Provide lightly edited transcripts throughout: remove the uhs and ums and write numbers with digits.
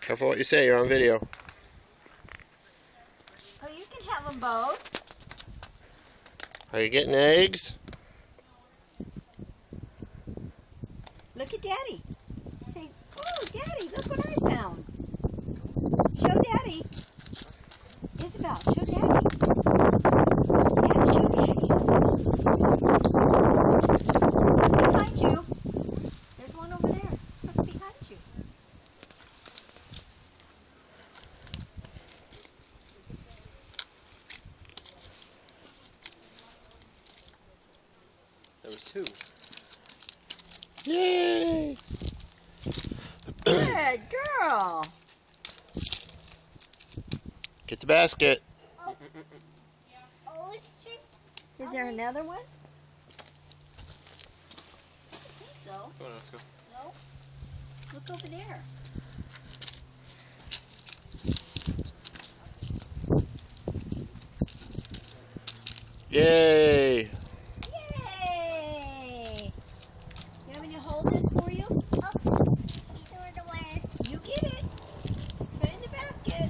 Careful what you say, you're on video. Oh, you can have them both. Are you getting eggs? Look at Daddy. Say, oh, Daddy, look what I found. Show Daddy. Isabel, show Daddy. Yeah, show Daddy. Behind you. There's one over there. Look behind you. There was two. Yay! Good girl. Get the basket. Is there another one? I think so. Come on, let's go. No? Look over there. Yay! Yay! You want me to hold this for you? You get it. Put it in the basket.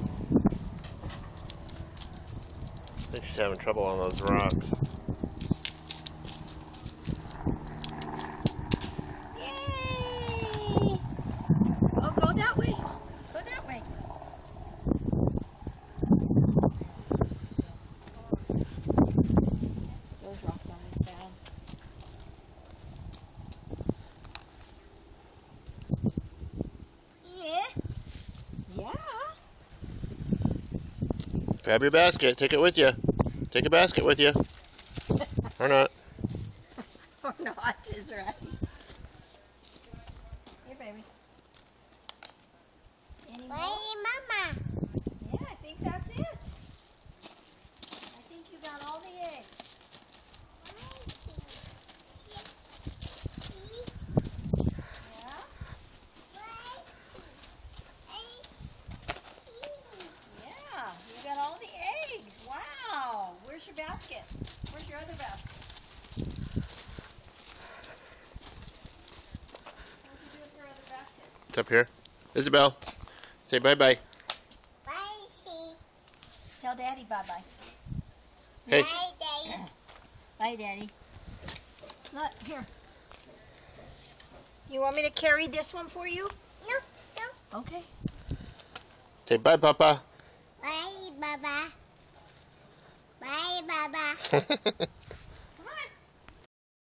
I think she's having trouble on those rocks. Yay! Oh, go that way. Go that way. Those rocks always bad. Yeah. Grab your basket. Take it with you. Take a basket with you. Or not. Or not is right. Here, baby. Any more? Mama. Yeah, I think that's it. I think you got all the eggs. Yeah? Yeah, you got all the eggs. Wow. Where's your basket? Where's your other basket? What did you do with your other basket? It's up here. Isabel, say bye-bye. Tell Daddy bye-bye. Hey. Bye, Daddy. Look, here. You want me to carry this one for you? No. Okay. Say bye, Papa. Bye, Baba. Bye, Baba.